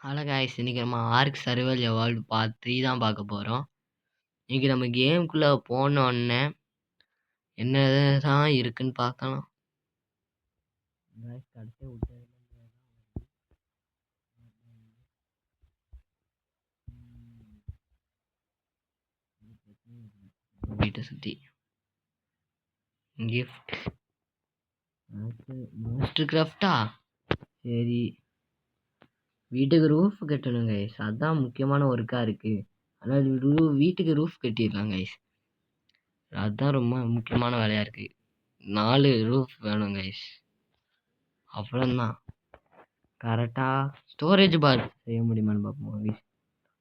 Hello guys, இன்னைக்கு நம்ம arc survival evolve part 3 தான் பார்க்க போகிறோம். இன்னைக்கு நம்ம கேமுக்குள்ளே போனோடனே என்னதான் இருக்குன்னு பார்க்கலாம். வீட்டை சுற்றி கிஃப்ட் மாஸ்டர் கிராஃப்டா. சரி, வீட்டுக்கு ரூஃப் கட்டணும் கைஸ், அதுதான் முக்கியமான ஒர்க்காக இருக்குது. ஆனால் வீட்டுக்கு ரூஃப் கட்டிடலாம் கைஸ், அதுதான் ரொம்ப முக்கியமான வேலையாக இருக்குது. 4 ரூஃப் வேணும் கைஸ். அப்புறம்தான் கரெக்டாக ஸ்டோரேஜ் பார் செய்ய முடியுமான்னு பார்ப்போம் கைஸ்.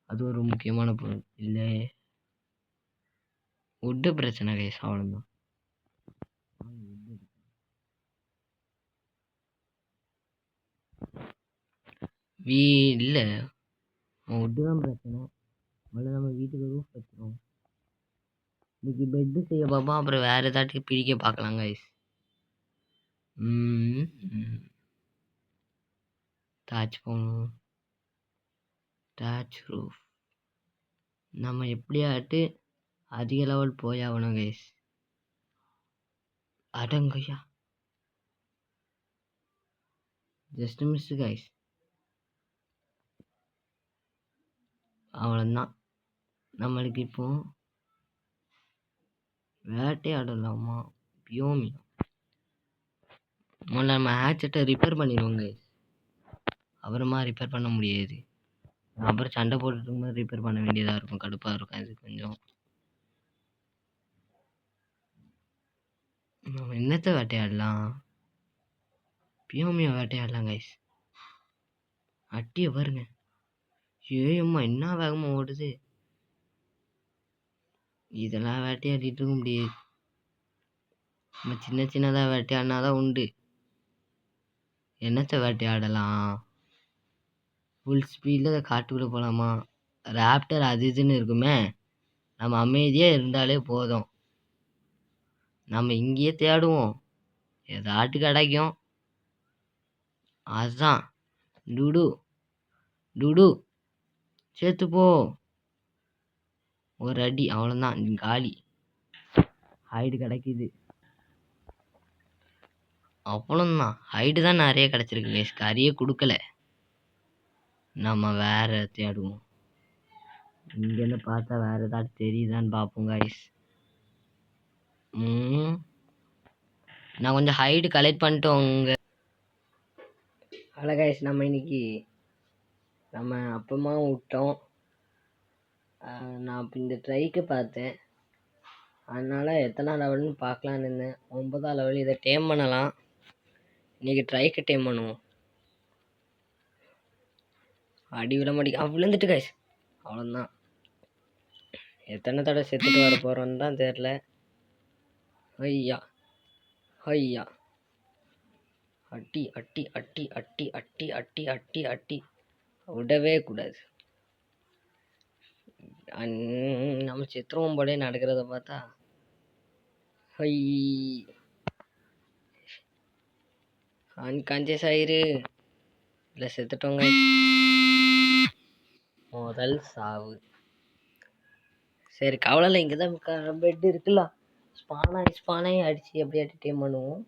அது ஒரு முக்கியமான பொருள். இல்லை, உட்டு பிரச்சனை கைஸ், அவ்வளோதான். இல்லை, உட்டு தான் பிரச்சனை. முதல்ல நம்ம வீட்டுக்கு ரூஃப் வச்சிருவோம். இன்னைக்கு பெட்டு செய்ய பார்ப்போம், அப்புறம் வேறு ஏதாட்டி பிடிக்க பார்க்கலாம் கைஸ். தாச் போகணும். தாச் ரூஃப் நம்ம எப்படியாட்டு அதிக லெவல் போயாகணும் கைஸ். அடங்கய்யா, ஜஸ்ட் மிஸ் கைஸ். அவ்வளோதான். நம்மளுக்கு இப்போ வேட்டையாடலாமா? பியோமி முதல்ல நம்ம ஹேட்செட்டை ரிப்பேர் பண்ணிடுவோம் கைஸ். அப்புறமா ரிப்பேர் பண்ண முடியாது. அப்புறம் சண்டை போட்டுட்டு இருக்கும்போது ரிப்பேர் பண்ண வேண்டியதாக இருக்கும், கடுப்பாக இருக்கும். அது கொஞ்சம் நம்ம என்னத்தை வேட்டையாடலாம்? பியோமியை வேட்டையாடலாம் கைஸ். அட்டியை பாருங்க, ஏம்மா என்ன வேகமாக ஓடுது. இதெல்லாம் வேட்டையாடிட்டு இருக்க முடியாது. நம்ம சின்ன சின்னதாக வேட்டையாடினாதான் உண்டு. என்னத்தை வேட்டையாடலாம்? ஃபுல் ஸ்பீடில் காட்டுக்குள்ளே போகலாமா? ராப்டர் அது இதுன்னு இருக்குமே, நம்ம அமைதியாக இருந்தாலே போதும். நம்ம இங்கேயே தேடுவோம், ஏதாட்டு கிடைக்கும். அதுதான் டுடு டுடு சேர்த்துப்போ. ஒரு அடி, அவ்வளோதான், காலி. ஹைடு கிடைக்குது, அவ்வளோதான். ஹைடு தான் நிறைய கிடச்சிருக்கு கைஸ், கறியே கொடுக்கல. நம்ம வேற தேடுவோம். இங்கேருந்து பார்த்தா வேற ஏதாட்டு தெரியுதான்னு பார்ப்போம் கைஸ். நான் கொஞ்சம் ஹைடு கலெக்ட் பண்ணிட்டோம் உங்க. ஹலோ கைஸ், நம்ம இன்னைக்கு நம்ம அப்பமா விட்டோம். நான் இப்போ இந்த ட்ரைக்கு பார்த்தேன், அதனால் எத்தனை லெவல்னு பார்க்கலான்னு இருந்தேன். 9ஆம் லெவல். இதை டேம் பண்ணலாம். இன்றைக்கி ட்ரைக்கு டேம் பண்ணுவோம். அடி விட மாட்டேங்க, விழுந்துட்டு கைஸ். அவ்வளோதான். எத்தனை தடவை செத்துட்டு வர போகிறோன்னு தான் தெரில. ஐயா ஐயா, அட்டி அட்டி அட்டி அட்டி அட்டி அட்டி அட்டி அட்டி, விடவே கூடாது. நம்ம சித்திரவும் போலே நடக்கிறத பார்த்தா அன்கான்சியஸ் ஆயிரு. இல்லை, செத்துட்டோங்க. முதல் சாவு. சரி, கவலை இல்லை. இங்கே தான் பெட் இருக்குல்ல. ஸ்பானாகி அடித்து எப்படியாட்டி டீம் பண்ணுவோம்.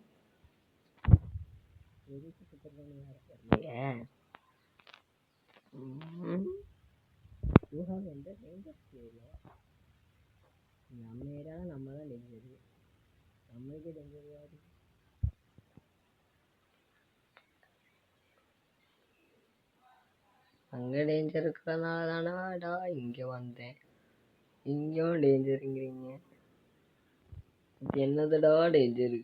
நம்ம ஏரியாவில் நம்ம தான் டேஞ்சரு. நம்மளுக்கே டேஞ்சர் யாரு? அங்கே டேஞ்சர் இருக்கிறதுனால தானடா இங்கே வந்தேன். இங்கேயும் டேஞ்சருங்கிறீங்க, என்னதுடா டேஞ்சரு?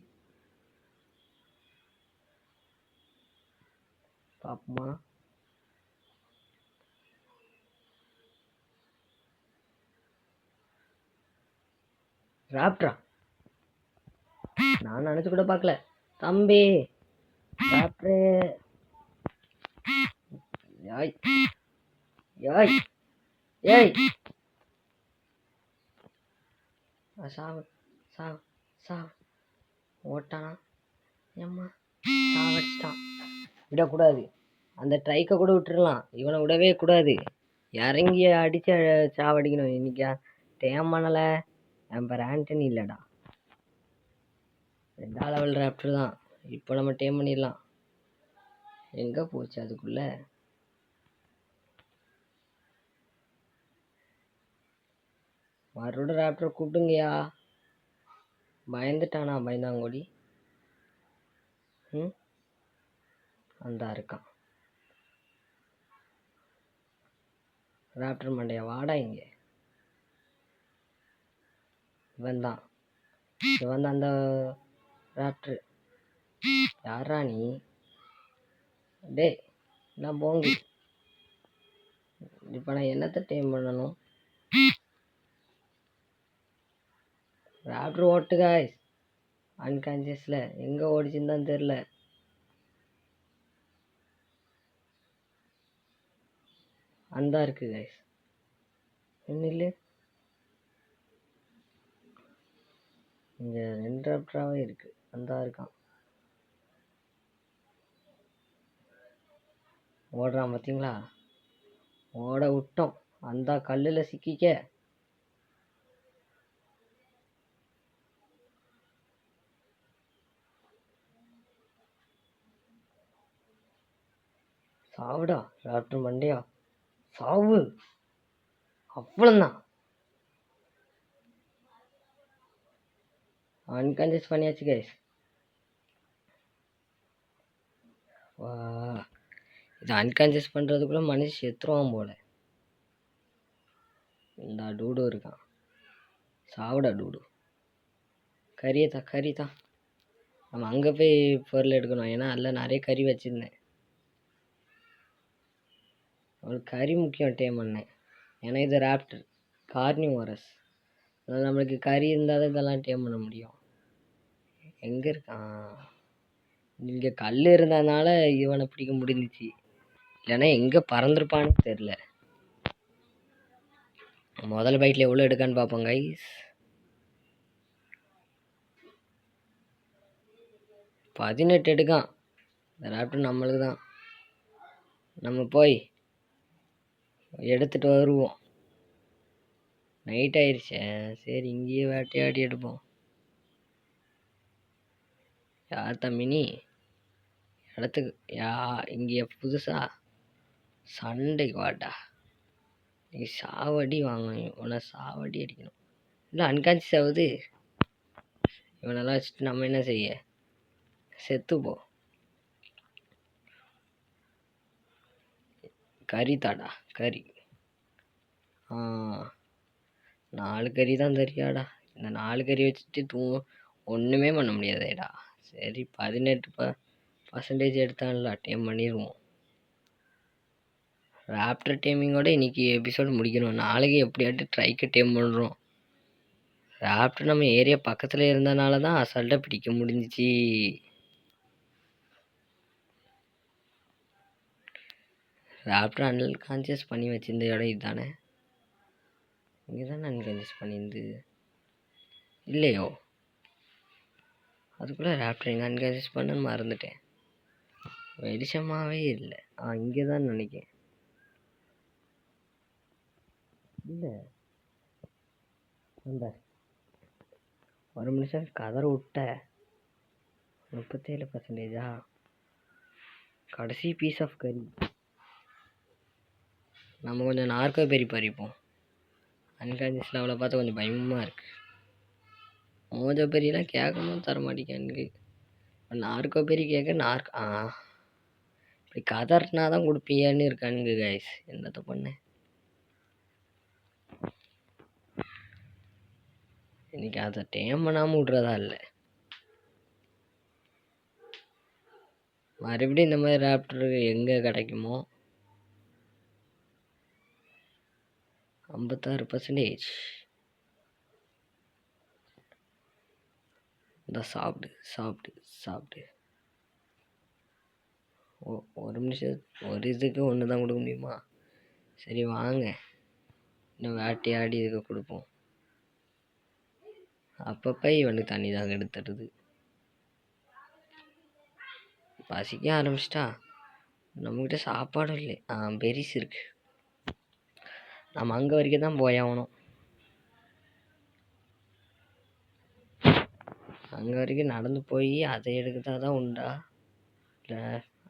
பாப்போமா? ராப்டரா? நான் நினச்சி கூட பார்க்கல தம்பி. ராப்டரு. யாய் யாய் ஏய், சாவு சாவு சாவு. ஓட்டானா? ஏம்மா சாவடிச்சிட்டான், விடக்கூடாது. அந்த ட்ரைக்கை கூட விட்டுறலாம், இவனை விடவே கூடாது. இறங்கி அடிச்சு சாவடிக்கணும். இன்னைக்கு டேம் பண்ணலை. என் பேர் ஆண்டனி இல்லைடா, 2 லெவல் ராப்டர் தான். இப்போ நம்ம டேம் பண்ணிடலாம். எங்கே போச்சு அதுக்குள்ள? மறுபடியும் ராப்டர் கூப்பிடுங்கயா. பயந்துட்டானா பயந்தாங்கோடி? ம், அந்த இருக்கான் ராப்டர் மண்டையா, வாடா இங்க. இவன் தான் அந்த ராப்டர். யாரா நீ? டே நான் போங்க. இப்போ நான் என்னத்தை டைம் பண்ணணும்? ராப்டர் ஓட்டு காய்ஸ். அன்கான்சியஸில் எங்கே ஓடிச்சுன்னு தான் தெரில. அந்த இருக்கு காய்ஸ். என்ன இல்லை, இங்கே 2 ராப்டராகவே இருக்கு. அந்த இருக்கான், ஓடுறான் பார்த்தீங்களா? ஓட விட்டோம். அந்த கல்லில் சிக்கிக்க. சாவுடா ராப்டர் மண்டையா, சாவு. அவ்வளோதான், அன்கான்சியஸ் பண்ணியாச்சு கைஸ். வா, இது அன்கான்சியஸ் பண்ணுறதுக்குள்ளே மனுஷன் செத்துருவான் போல. இந்த டூடு இருக்கான், சாவுடா டூடு. கறி தான். நம்ம அங்கே போய் பொருள் எடுக்கணும், ஏன்னா அதில் நிறைய கறி வச்சுருந்தேன். அவனுக்கு கறி முக்கியம் டேம் பண்ணேன். ஏன்னா இது ராப்டர் கார்னிவோரஸ், அதனால் நம்மளுக்கு கறி இருந்தால் தான் இதெல்லாம் டேம் பண்ண முடியும். எங்கே இருக்கான்? இங்கே கல் இருந்ததுனால இவனை பிடிக்க முடிஞ்சிச்சு, இல்லைன்னா எங்கே பறந்துருப்பான்னு தெரில. முதல் பைட்டில் எவ்வளோ எடுக்கான்னு பார்ப்போம் கைஸ். 18 எடுக்கான். இந்த ராப்டர் நம்மளுக்கு தான். நம்ம போய் எடுத்துகிட்டு வருவோம். நைட் ஆயிடுச்சு, சரி இங்கேயே வேட்டையாடி எடுப்போம். யார் தம்பினி இடத்துக்கு? இங்கே புதுசா சண்டைக்கு வாட்டா. நீ சாவடி வாங்கணும், இவனை சாவடி அடிக்கணும். இல்லை அன்கான்சியஸ் ஆகுது. இவனெல்லாம் வச்சுட்டு நம்ம என்ன செய்ய? செத்துப்போ. கறி தாடா, கறி. 4 கறி தான் தெரியாடா. இந்த 4 கறி வச்சுட்டு ஒன்றுமே பண்ண முடியாதேடா. சரி 18% எடுத்தான்ல, டேம் பண்ணிடுவோம். ராப்டர் டேமிங்கோட இன்னைக்கு எபிசோடு முடிக்கணும். நாளைக்கு எப்படியாட்டு ட்ரைக்கு டேம் பண்ணுறோம். ராப்டர் நம்ம ஏரியா பக்கத்தில் இருந்தனால தான் அசால்ட்டாக பிடிக்க முடிஞ்சிச்சு. ராப்டர் அன்கான்சியஸ் பண்ணி வச்சிருந்த இடம் இதுதானே? இங்கே தானே அன்கான்சியஸ் பண்ணியிருந்து இல்லையோ? அதுக்குள்ளே ராப்டர் எங்கே அன்கான்சியஸ் பண்ணன்னு மறந்துட்டேன். வெளிச்சமாகவே இல்லை. இங்கே தான் நினைக்கிறேன். இல்லை அந்த ஒரு நிமிஷம் கதற விட்ட. 37%. கடைசி பீஸ் ஆஃப் கறி. நம்ம கொஞ்சம் நார்க்கோ பெரி பறிப்போம். அன்கான்சியஸ் லெவலை பார்த்தா கொஞ்சம் பயமாக இருக்குது. மோஜோ பெரியெல்லாம் கேட்கணும் தர மாட்டேங்க. நார்க்கோ பெரி கேட்க இப்படி கதறினா தான் கொடுப்பியான்னு இருக்கானுங்க கைஸ். என்னத்த பண்ண? இன்னைக்கு அதை டேம் பண்ணாமல் விட்றதா இல்லை. மறுபடியும் இந்த மாதிரி ராப்டர் எங்கே கிடைக்குமோ? 56%. இந்த சாப்பிடு சாப்பிடு சாப்பிடு. ஒரு நிமிஷம், ஒரு இதுக்கு ஒன்று தான் கொடுக்க முடியுமா? சரி வாங்க, இன்னும் வேட்டையாடி இதுக்கு கொடுப்போம். அப்பப்போ இவனுக்கு தண்ணி தாங்க எடுத்துடுது. பசிக்க ஆரம்பிச்சிட்டா நம்மக்கிட்ட சாப்பாடும் இல்லை. பெரிஸ் இருக்கு. நம்ம அங்கே வரைக்கும் தான் போயாகணும். அங்கே வரைக்கும் நடந்து போய் அதை எடுக்கிறதா தான் உண்டா, இல்லை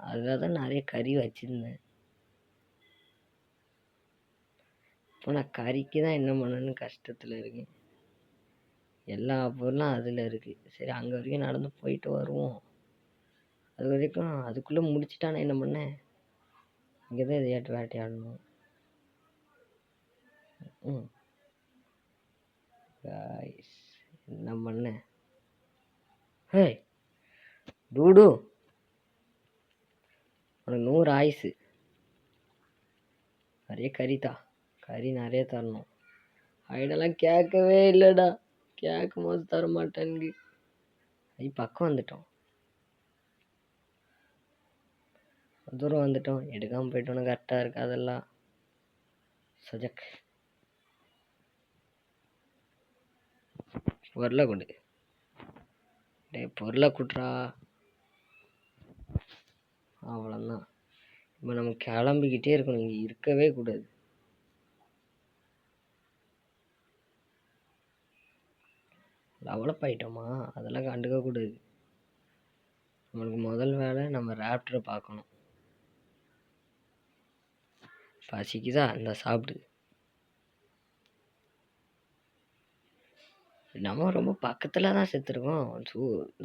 அதில் தான் நிறைய கறி வச்சுருந்தேன். இப்போ நான் கறிக்கு தான் என்ன பண்ணணுன்னு கஷ்டத்தில் இருக்கேன். எல்லா பொருளும் அதில் இருக்குது. சரி அங்கே வரைக்கும் நடந்து போயிட்டு வருவோம். அது வரைக்கும் அதுக்குள்ளே முடிச்சிட்டானே என்ன பண்ணேன். இங்கே தான் எதையாட்டு வேட்டையாடணும். காய்ஸ் என்ன பண்ணேன். ஹே டூடு, உனக்கு 100 ஆயுசு. நிறைய கறிதா, கறி நிறைய தரணும். ஐடெல்லாம் கேட்கவே இல்லைடா. கேட்கும் போது தர மாட்டேன்னு. பக்கம் வந்துட்டோம், தூரம் வந்துட்டோம். எடுக்காமல் போயிட்டோன்னு கரெக்டாக இருக்கு. அதெல்லாம் சஜக் பொருளை கொடு. டே பொருளை குட்றா. அவ்வளோதான். இப்போ நம்ம கிளம்பிக்கிட்டே இருக்கணும், இங்கே இருக்கவே கூடாது. டெவலப் ஆகிட்டோமா, அதெல்லாம் கண்டுக்க கூடாது. நம்மளுக்கு முதல் வேலை நம்ம ராப்டரை பார்க்கணும். பசிக்குதா, இந்த சாப்பிடு. நம்ம ரொம்ப பக்கத்தில் தான் செத்துருக்கோம்.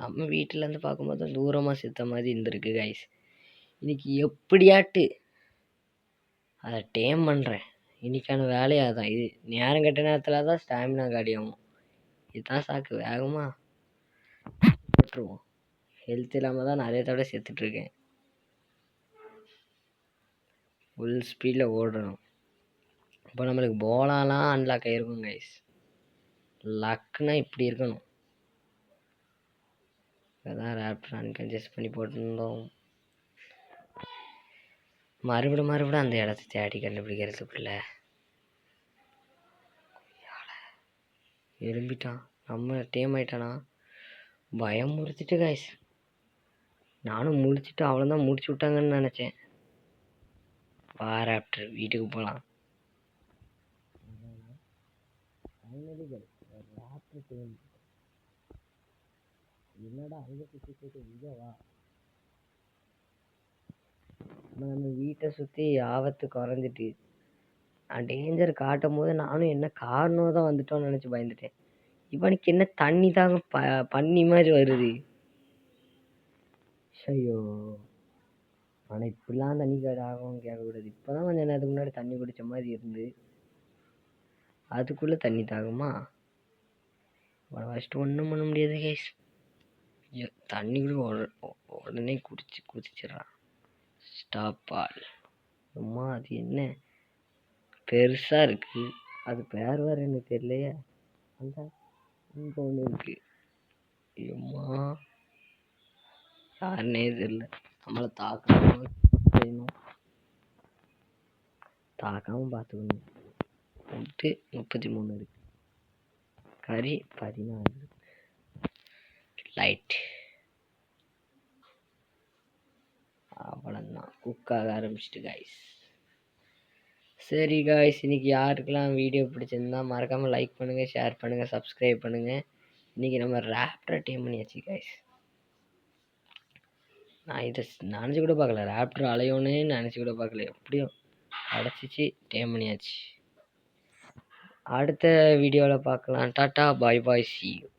நம்ம வீட்டிலேருந்து பார்க்கும்போது தூரமாக செத்த மாதிரி இருந்திருக்கு கைஸ். இன்னைக்கு எப்படியாட்டு அதை டேம் பண்ணுறேன். இன்னைக்கான வேலையாக தான் இது. நேரம் கட்ட நேரத்தில் தான் ஸ்டாமினா காலியாகும். இதுதான் சாக்கு. வேகமாக போட்டுருவோம். ஹெல்த் இல்லாமல் தான் நிறைய தடவை செத்துட்ருக்கேன். ஃபுல் ஸ்பீடில் ஓடணும். இப்போ நம்மளுக்கு போலாலாம் அன்லாக் ஆகிருக்கும் கைஸ். லக்குனா இப்படி இருக்கணும். அதான் ரேப்டர் அன்கன்ஜஸ்ட் பண்ணி போட்டுருந்தோம். மறுபடியும் அந்த இடத்த தேடி கண்டுபிடிக்கிறதுக்குள்ள எழும்பிட்டான். நம்ம டேம் ஆயிட்டானா, பயம் முடிச்சிட்டு கைஸ். நானும் முடிச்சுட்டு அவ்வளோதான், முடிச்சு விட்டாங்கன்னு நினச்சேன். வா ராப்டர், வீட்டுக்கு போகலாம். என்னடா அங்கே சுற்றி இங்கே வா. நம்ம வீட்டை சுற்றி ஆபத்து குறைஞ்சிட்டு டேஞ்சர் காட்டும் போது நானும் என்ன காரணம் தான் வந்துட்டோன்னு நினச்சி பயந்துட்டேன். இவனுக்கு என்ன தண்ணி தாங்க பண்ணி மாதிரி வருது. ஐயோ, ஆனால் இப்படிலாம் தண்ணி ஆகும் கேட்கக்கூடாது. இப்போ தான் கொஞ்சம் நேரத்துக்கு முன்னாடி தண்ணி குடித்த மாதிரி இருந்து அதுக்குள்ளே தண்ணி தாகுமா. ஃபஸ்ட்டு ஒன்றும் பண்ண முடியாது கேஸ். தண்ணி கூட உடனே குடிச்சிடுறான். Stop all. அம்மா அது என்ன பெருசாக இருக்குது, அது பேர் வேறு எனக்கு தெரியலையே. அந்த இங்கே ஒன்று இருக்குது. அம்மா யாருன்னே தெரியல. நம்மளை தாக்காமல் பார்த்துக்கணும். 33 இருக்கு. கறி 14. லைட் அவ்வளோதான். குக்காக ஆரம்பிச்சிட்டு கைஸ். சரி கைஸ், இன்னைக்கு யாருக்கெல்லாம் வீடியோ பிடிச்சிருந்தா மறக்காமல் லைக் பண்ணுங்கள், ஷேர் பண்ணுங்கள், சப்ஸ்கிரைப் பண்ணுங்கள். இன்றைக்கி நம்ம ராப்டரை டேம் பண்ணியாச்சு கைஸ். நான் இதை நினச்சி கூட பார்க்கல, ராப்டர் அலையோன்னு நினச்சி கூட பார்க்கல. எப்படியும் கிடச்சிச்சு, டேம் பண்ணியாச்சு. அடுத்த வீடியோவில் பார்க்கலாம். Tata, bye bye, C you.